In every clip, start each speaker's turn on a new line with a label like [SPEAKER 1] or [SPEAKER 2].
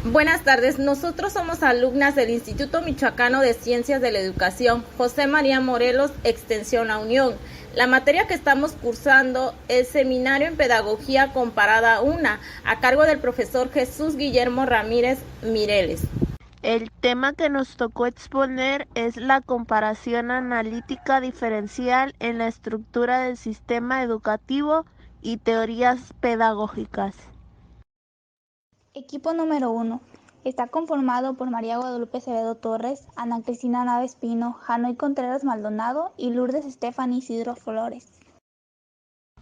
[SPEAKER 1] Buenas tardes, nosotros somos alumnas del Instituto Michoacano de Ciencias de la Educación, José María Morelos, Extensión La Unión. La materia que estamos cursando es Seminario en Pedagogía Comparada 1, a cargo del profesor Jesús Guillermo Ramírez Mireles.
[SPEAKER 2] El tema que nos tocó exponer es la comparación analítica diferencial en la estructura del sistema educativo y teorías pedagógicas.
[SPEAKER 3] Equipo número 1. Está conformado por María Guadalupe Acevedo Torres, Ana Cristina Nava Espino, Janoy Contreras Maldonado y Lourdes Estefany Isidro Flores.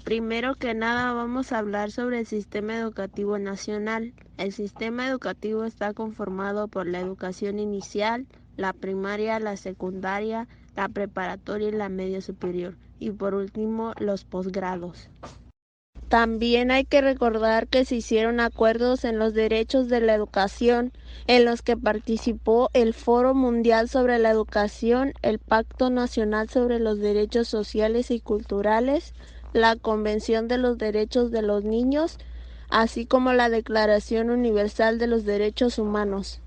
[SPEAKER 2] Primero que nada vamos a hablar sobre el sistema educativo nacional. El sistema educativo está conformado por la educación inicial, la primaria, la secundaria, la preparatoria y la media superior, y por último los posgrados. También hay que recordar que se hicieron acuerdos en los derechos de la educación, en los que participó el Foro Mundial sobre la Educación, el Pacto Nacional sobre los Derechos Sociales y Culturales, la Convención de los Derechos de los Niños, así como la Declaración Universal de los Derechos Humanos.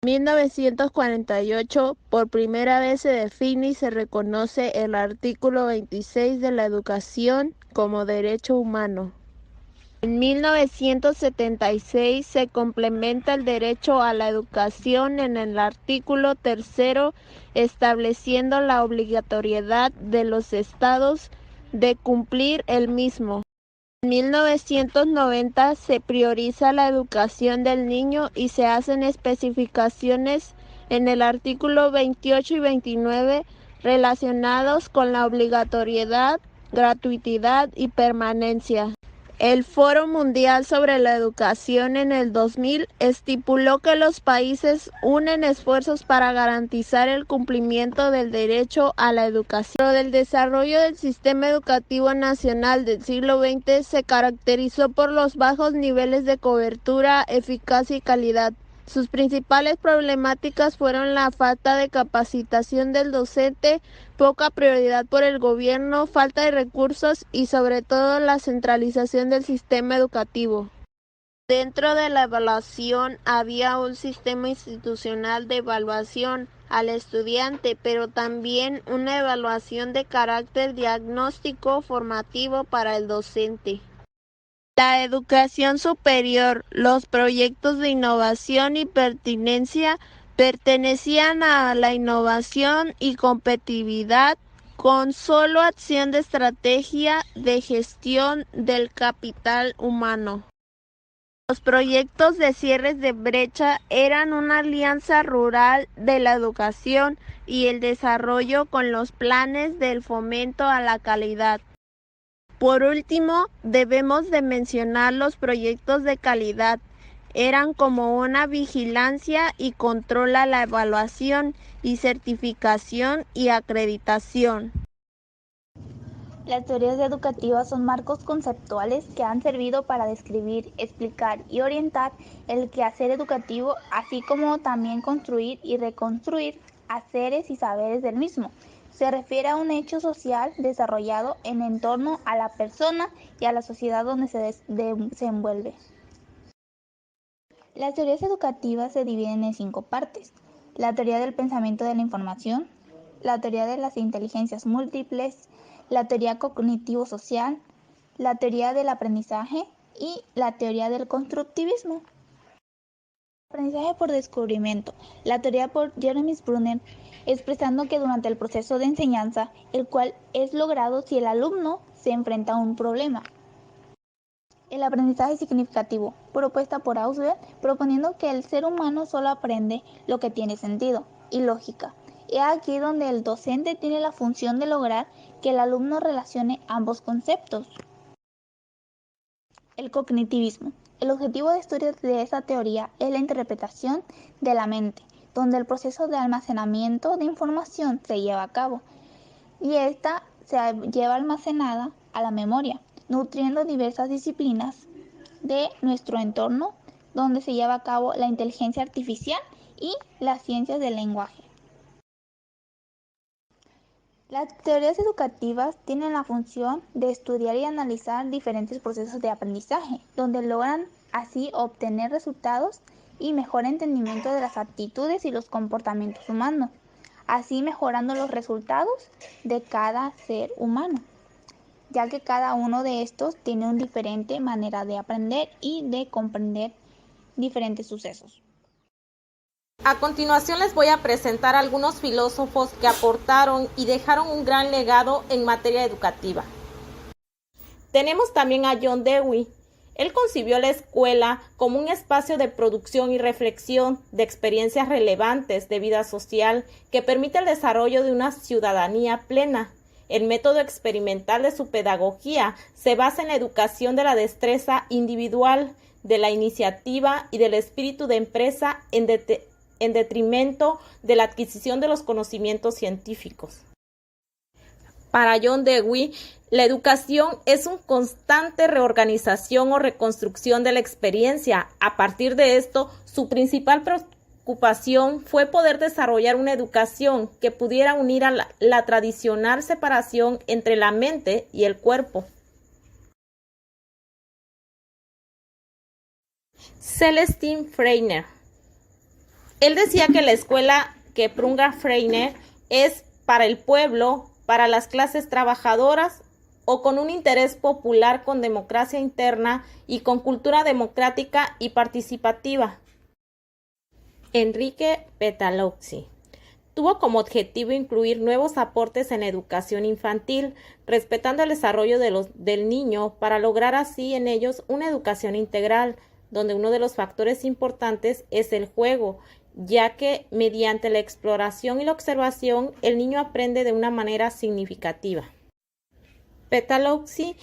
[SPEAKER 2] En 1948, por primera vez se define y se reconoce el artículo 26 de la educación como derecho humano. En 1976 se complementa el derecho a la educación en el artículo 3, estableciendo la obligatoriedad de los estados de cumplir el mismo. En 1990 se prioriza la educación del niño y se hacen especificaciones en el artículo 28 y 29 relacionados con la obligatoriedad, gratuidad y permanencia. El Foro Mundial sobre la Educación en el 2000 estipuló que los países unen esfuerzos para garantizar el cumplimiento del derecho a la educación. Pero el desarrollo del sistema educativo nacional del siglo XX se caracterizó por los bajos niveles de cobertura, eficacia y calidad. Sus principales problemáticas fueron la falta de capacitación del docente, poca prioridad por el gobierno, falta de recursos y sobre todo la centralización del sistema educativo. Dentro de la evaluación había un sistema institucional de evaluación al estudiante, pero también una evaluación de carácter diagnóstico formativo para el docente. La educación superior, los proyectos de innovación y pertinencia pertenecían a la innovación y competitividad con solo acción de estrategia de gestión del capital humano. Los proyectos de cierres de brecha eran una alianza rural de la educación y el desarrollo con los planes del fomento a la calidad. Por último, debemos de mencionar los proyectos de calidad. Eran como una vigilancia y control a la evaluación y certificación y acreditación.
[SPEAKER 3] Las teorías educativas son marcos conceptuales que han servido para describir, explicar y orientar el quehacer educativo, así como también construir y reconstruir haceres y saberes del mismo. Se refiere a un hecho social desarrollado en torno a la persona y a la sociedad donde se envuelve. Las teorías educativas se dividen en 5 partes: la teoría del pensamiento de la información, la teoría de las inteligencias múltiples, la teoría cognitivo-social, la teoría del aprendizaje y la teoría del constructivismo. Aprendizaje por descubrimiento. La teoría por Jeremy Brunner, expresando que durante el proceso de enseñanza, el cual es logrado si el alumno se enfrenta a un problema. El aprendizaje significativo, propuesta por Ausubel, proponiendo que el ser humano solo aprende lo que tiene sentido y lógica. Es aquí donde el docente tiene la función de lograr que el alumno relacione ambos conceptos. El cognitivismo. El objetivo de estudio de esta teoría es la interpretación de la mente, donde el proceso de almacenamiento de información se lleva a cabo y esta se lleva almacenada a la memoria, nutriendo diversas disciplinas de nuestro entorno, donde se lleva a cabo la inteligencia artificial y las ciencias del lenguaje. Las teorías educativas tienen la función de estudiar y analizar diferentes procesos de aprendizaje, donde logran así obtener resultados y mejor entendimiento de las actitudes y los comportamientos humanos, así mejorando los resultados de cada ser humano, ya que cada uno de estos tiene una diferente manera de aprender y de comprender diferentes sucesos.
[SPEAKER 1] A continuación les voy a presentar algunos filósofos que aportaron y dejaron un gran legado en materia educativa. Tenemos también a John Dewey. Él concibió la escuela como un espacio de producción y reflexión de experiencias relevantes de vida social que permite el desarrollo de una ciudadanía plena. El método experimental de su pedagogía se basa en la educación de la destreza individual, de la iniciativa y del espíritu de empresa en detrimento de la adquisición de los conocimientos científicos. Para John Dewey, la educación es una constante reorganización o reconstrucción de la experiencia. A partir de esto, su principal preocupación fue poder desarrollar una educación que pudiera unir a la tradicional separación entre la mente y el cuerpo. Celestin Freiner. Él decía que la escuela que promulga Freiner es para el pueblo, para las clases trabajadoras o con un interés popular con democracia interna y con cultura democrática y participativa. Enrique Pestalozzi tuvo como objetivo incluir nuevos aportes en educación infantil, respetando el desarrollo del niño para lograr así en ellos una educación integral, donde uno de los factores importantes es el juego, ya que mediante la exploración y la observación el niño aprende de una manera significativa. Pestalozzi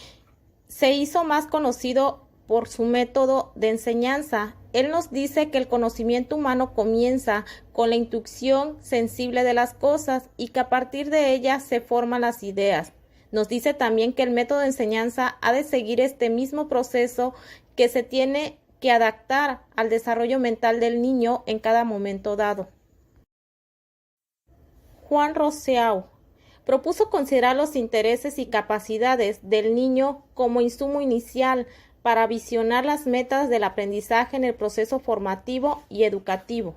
[SPEAKER 1] se hizo más conocido por su método de enseñanza. Él nos dice que el conocimiento humano comienza con la intuición sensible de las cosas y que a partir de ella se forman las ideas. Nos dice también que el método de enseñanza ha de seguir este mismo proceso que se tiene que adaptar al desarrollo mental del niño en cada momento dado. Juan Rousseau propuso considerar los intereses y capacidades del niño como insumo inicial para visionar las metas del aprendizaje en el proceso formativo y educativo.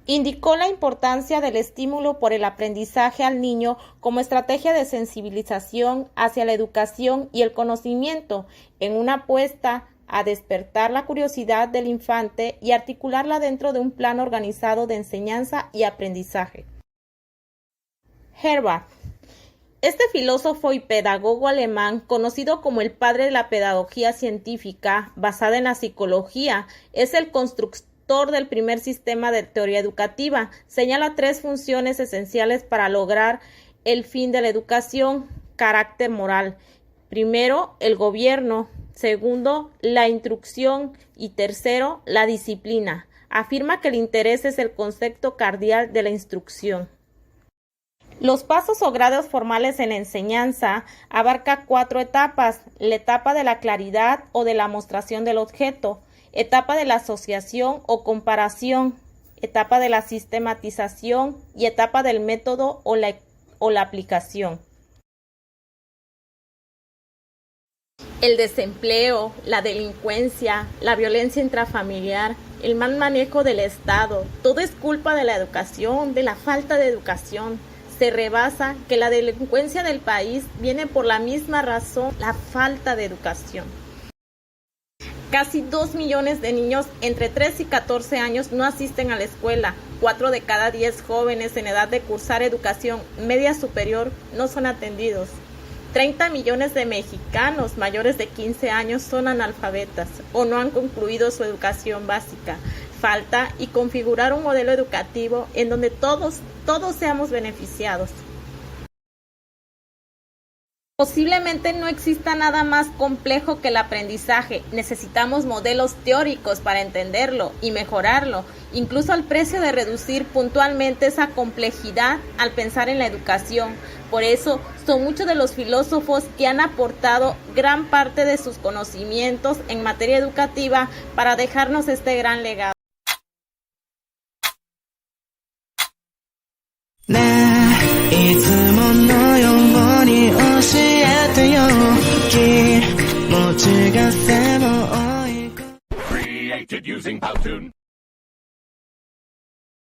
[SPEAKER 1] Indicó la importancia del estímulo por el aprendizaje al niño como estrategia de sensibilización hacia la educación y el conocimiento en una apuesta a despertar la curiosidad del infante y articularla dentro de un plan organizado de enseñanza y aprendizaje. Herbart. Este filósofo y pedagogo alemán, conocido como el padre de la pedagogía científica basada en la psicología, es el constructor del primer sistema de teoría educativa. Señala 3 funciones esenciales para lograr el fin de la educación: carácter moral. Primero, el gobierno. Segundo, la instrucción. Y tercero, la disciplina. Afirma que el interés es el concepto cardial de la instrucción. Los pasos o grados formales en la enseñanza abarca 4 etapas: la etapa de la claridad o de la mostración del objeto, etapa de la asociación o comparación, etapa de la sistematización y etapa del método o la aplicación. El desempleo, la delincuencia, la violencia intrafamiliar, el mal manejo del Estado, todo es culpa de la educación, de la falta de educación. Se rebasa que la delincuencia del país viene por la misma razón, la falta de educación. Casi 2 millones de niños entre 3 y 14 años no asisten a la escuela. 4 de cada 10 jóvenes en edad de cursar educación media superior no son atendidos. 30 millones de mexicanos mayores de 15 años son analfabetas o no han concluido su educación básica. Falta y configurar un modelo educativo en donde todos seamos beneficiados. Posiblemente no exista nada más complejo que el aprendizaje. Necesitamos modelos teóricos para entenderlo y mejorarlo, incluso al precio de reducir puntualmente esa complejidad al pensar en la educación. Por eso son muchos de los filósofos que han aportado gran parte de sus conocimientos en materia educativa para dejarnos este gran legado.
[SPEAKER 4] 길 못 즐겼세 뭐
[SPEAKER 5] Created using Powtoon.